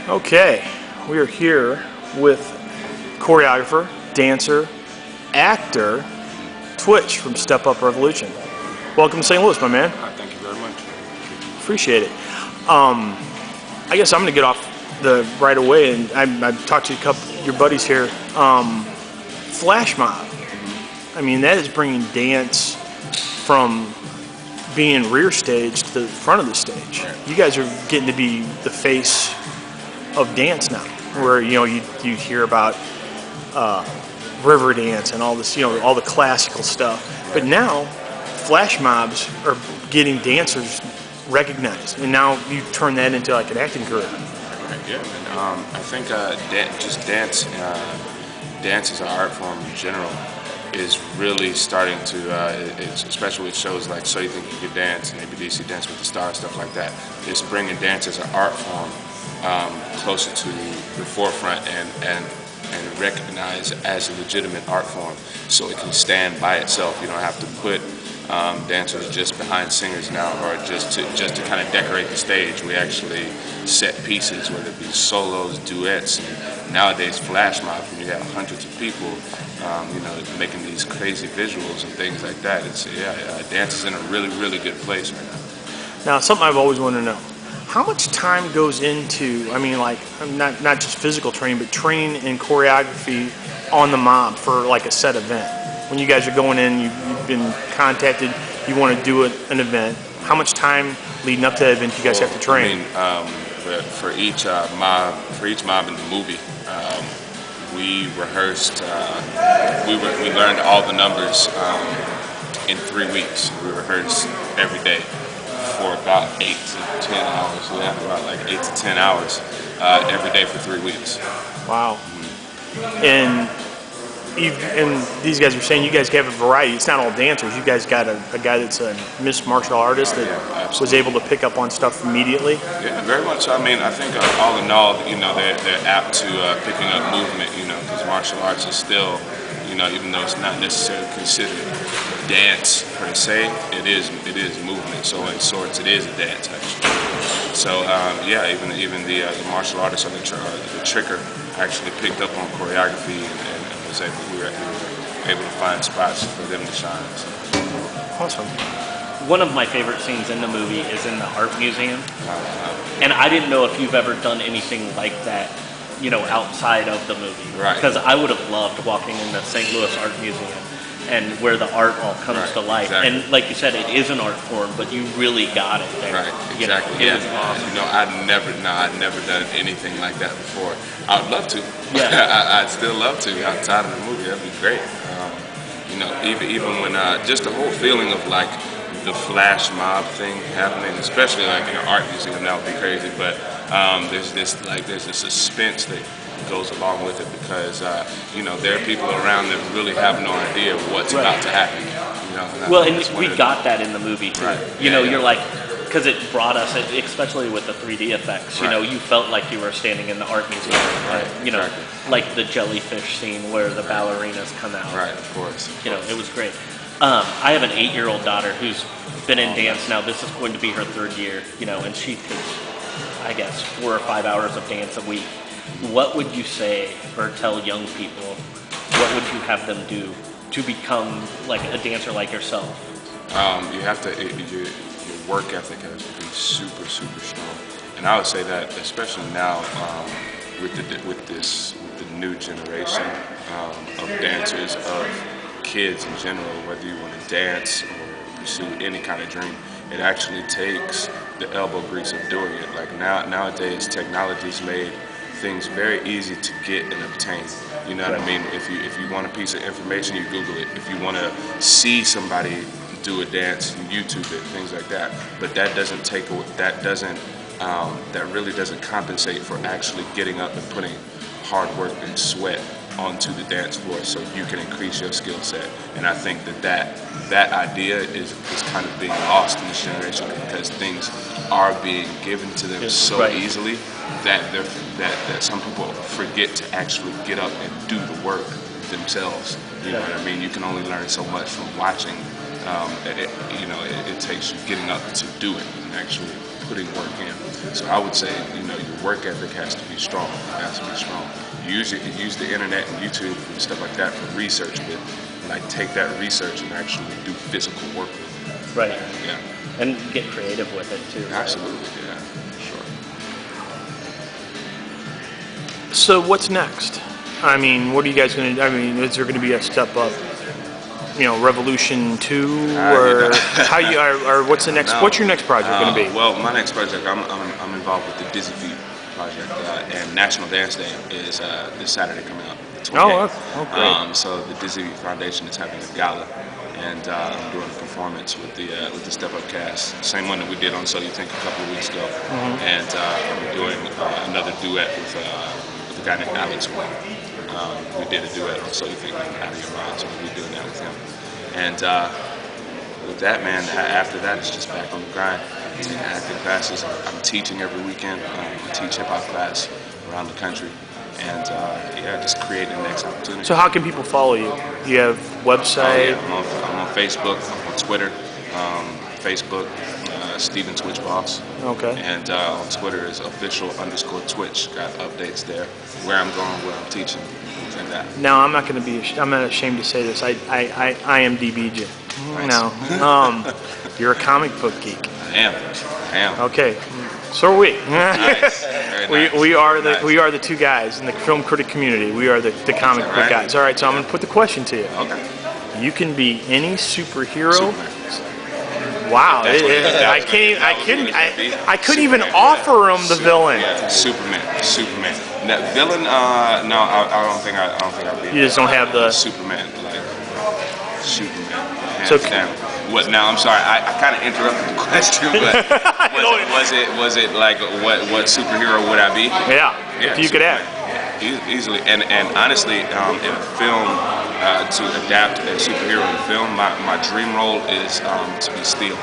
Okay, we are here with choreographer, dancer, actor, tWitch from Step Up Revolution. Welcome to St. Louis, my man. Thank you very much. Appreciate it. I guess I'm going to get off the right away, and I've talked to a couple of your buddies here. Flash mob. I mean, that is bringing dance from being rear stage to the front of the stage. You guys are getting to be the face of dance now, where you hear about river dance and all this, all the classical stuff. But now, flash mobs are getting dancers recognized, and now you turn that into like an acting career. Yeah, and I think just dance as an art form in general is really starting to, especially with shows like So You Think You Can Dance and ABDC Dance with the Stars, stuff like that. It's bringing dance as an art form closer to the forefront and recognized as a legitimate art form, so it can stand by itself. You don't have to put dancers just behind singers now, or just to kind of decorate the stage. We actually set pieces, whether it be solos, duets, and nowadays flash mobs, when you have hundreds of people, making these crazy visuals and things like that. Dance is in a really, really good place right now. Now, something I've always wanted to know: how much time goes into, like not just physical training, but training and choreography on the mob for like a set event? When you guys are going in, you've been contacted, you want to do an event. How much time leading up to that event you guys have to train? For each mob in the movie, we rehearsed. We learned all the numbers in 3 weeks. We rehearsed every day for about 8 to 10 hours. We had about like 8 to 10 hours every day for 3 weeks. Wow. And these guys are saying you guys have a variety. It's not all dancers. You guys got a guy that's a mixed martial artist that was able to pick up on stuff immediately. Yeah, very much. I think all in all, they're apt to picking up movement. Because martial arts is still, even though it's not necessarily considered dance per se, it is movement. So in sorts, it is a dance actually. So even the martial artist or the tricker actually picked up on choreography and we were able to find spots for them to shine. So. Awesome. One of my favorite scenes in the movie is in the art museum, and I didn't know if you've ever done anything like that, outside of the movie. Right. Because I would have loved walking in the St. Louis Art Museum and where the art all comes to life. Exactly. And like you said, it is an art form, but you really got it there. Right, exactly. It was awesome. I'd never done anything like that before. I'd love to. Yeah. I'd still love to outside of the movie. That'd be great. Even when just the whole feeling of like the flash mob thing happening, especially like in an art museum, that would be crazy. But there's this suspense that goes along with it because there are people around that really have no idea what's about to happen. And we got that in the movie too. Right. You're like, because it brought us, especially with the 3D effects. You felt like you were standing in the art museum. Exactly. Like the jellyfish scene where the ballerinas come out. Right, of course. It was great. I have an 8-year-old daughter who's been in dance now. This is going to be her 3rd year. And she takes, I guess, 4 or 5 hours of dance a week. What would you say or tell young people? What would you have them do to become like a dancer like yourself? You have to. Your work ethic has to be super, super strong. And I would say that, especially now with the new generation of dancers, of kids in general, whether you want to dance or pursue any kind of dream, it actually takes the elbow grease of doing it. Like nowadays, technology's made things very easy to get and obtain. You know what I mean? If you want a piece of information, you Google it. If you want to see somebody do a dance, you YouTube it, things like that. But that doesn't take away, that really doesn't compensate for actually getting up and putting hard work and sweat onto the dance floor so you can increase your skill set. And I think that idea is kind of being lost in this generation because things are being given to them so easily that some people forget to actually get up and do the work themselves. You know what I mean? You can only learn so much from watching. It takes you getting up to do it and actually putting work in. So I would say, you know, your work ethic has to be strong. It has to be strong. You use the internet and YouTube and stuff like that for research, but like take that research and actually do physical work with it. Right. Yeah. And get creative with it too. Right? Absolutely. Yeah. Sure. So what's next? I mean, what are you guys going to? I mean, is there going to be a step up? You know, Revolution 2, or how you or what's the next? No. What's your next project going to be? Well, my next project, I'm involved with the Dizzy Feet project, and National Dance Day is this Saturday coming up. The 28th. Great. So the Dizzy Feet Foundation is having a gala, and I'm doing a performance with the Step Up cast, same one that we did on So You Think a couple of weeks ago, and I'm doing another duet with a guy named Alex Wayne. We did a duet on So You Think Out of Your Mind, so we'll be doing that with him. And with that, man, after that, it's just back on the grind. I'm taking acting classes. I'm teaching every weekend. I teach hip-hop class around the country. And, just creating the next opportunity. So how can people follow you? Do you have website? I'm on Facebook. I'm on Twitter. Facebook, Stephan Twitch Boss. Okay. And on Twitter is official_Twitch. Got updates there. Where I'm going, where I'm teaching, things like that. Now I'm not going to be. I'm not ashamed to say this. I am DBJ. Right. No. You're a comic book geek. I am. Okay. So are we. Nice. Very nice. we are Nice. the two guys in the film critic community. We are the comic book right? guys. All right. So I'm going to put the question to you. Okay. You can be any superhero. Superman. Wow. That's what it is. I couldn't even offer him the villain. Yeah, Superman. That villain? No, I don't think I'll be. You just don't have the Superman. Like Superman. So- Hands down. What now? I'm sorry. I kind of interrupted the question, but was it like what superhero would I be? Yeah. If you could Superman. act. Easily, and honestly, in a film, to adapt a superhero in a film, my dream role is to be Steel.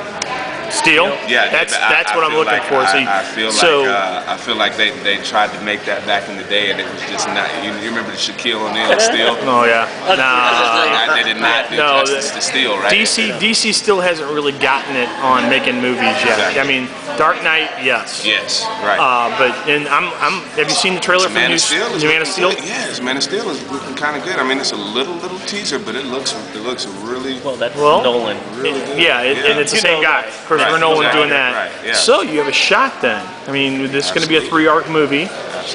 Steel? Yeah, That's I what I'm feel looking like, for. I feel like they tried to make that back in the day, and it was just not. You remember the Shaquille O'Neal Steel? Oh yeah. Nah. They did not do No, justice to Steel, right? DC still hasn't really gotten it on making movies yet. Exactly. I mean, Dark Knight, yes. Yes, right. But have you seen the trailer for Man of Steel is Man of Steel? looking good. Yes, Man of Steel is looking kind of good. I mean, it's a little teaser, but it looks really. Well, that's Well, Nolan. Really good. And it's the You same know guy, that. Christopher Right, Nolan, exactly, doing that. right, yeah. So you have a shot then. I mean, this is going to be a Absolutely. 3-arc movie.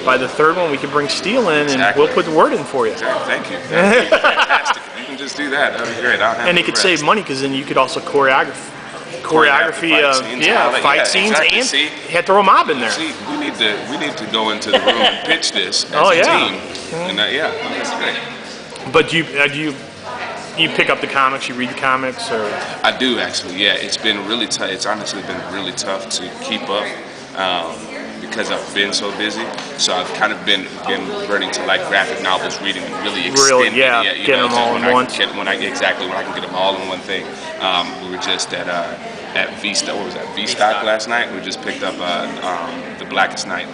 By the third one, we can bring Steel in, and Exactly. we'll put the word in for you. Thank you. That'd be fantastic. If you can just do that, that'd be great. And it could save money because then you could also choreography fight scenes, exactly. and See? you had to throw a mob in there. See, we need to go into the room and pitch this as Oh, a yeah. team. And that's great. But do you pick up the comics? You read the comics, or I do actually. Yeah, it's been really tough. It's honestly been really tough to keep up because I've been so busy. So I've kind of been reverting to like graphic novels, reading and really extending. Getting them all in once. When I can get them all in one thing. We were just at V-Stock. What was that? V-Stock last night. We just picked up the Blackest Night,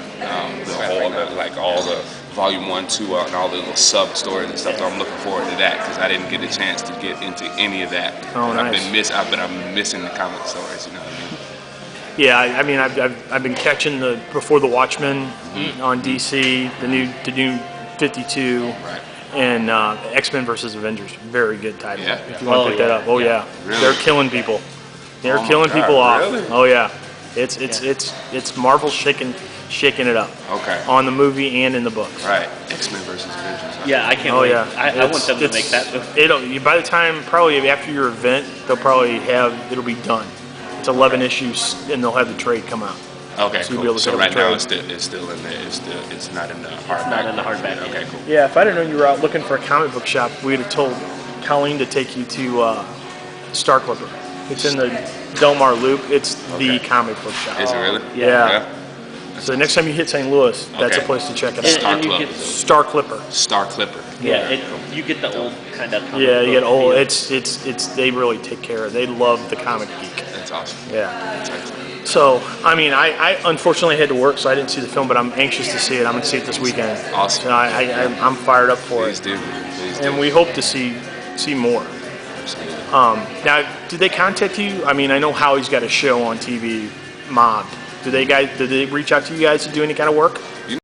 all the Volume 1, 2, and all the little sub stories and stuff. So I'm looking forward to that because I didn't get a chance to get into any of that. Oh, nice. I'm missing the comic stories. You know what I mean? yeah. I mean, I've been catching the Before the Watchmen on DC, the new 52. Right. And X-Men versus Avengers, very good title. Yeah. If you want to pick that up, Really? They're killing people. They're Oh my killing God, people off. really? Oh yeah, it's Marvel shaking it up. Okay. On the movie and in the books. Right. X-Men versus Avengers. Huh? Yeah, I can't Oh wait. yeah. I want them to make that movie. By the time probably after your event, it'll be done. It's 11 issues, and they'll have the trade come out. Okay, So you'll be able cool. to So pick up right the now trade. it's still in there. It's not in the hardback. Not in the hardback, Okay, yeah. cool. Yeah, if I didn't know you were out looking for a comic book shop, we'd have told Colleen to take you to Star Clipper. It's in the Del Mar Loop. It's the Okay. comic book shop. Is it really? Yeah. So next time you hit St. Louis, that's a Okay. place to check it And- out. and you Club. get Star Clipper. Star Clipper. Yeah, you get the old kind of. Yeah, you get old. feel. It's they really take care of. They love the comic geek. That's awesome. Yeah. That's excellent. So I mean, I unfortunately had to work, so I didn't see the film, but I'm anxious to see it. I'm gonna see it this weekend. Awesome. So I'm fired up for Please it, do. Please do. and we hope to see more. Absolutely. Now, did they contact you? I mean, I know Howie's got a show on TV, Mobbed. Do they reach out to you guys to do any kind of work?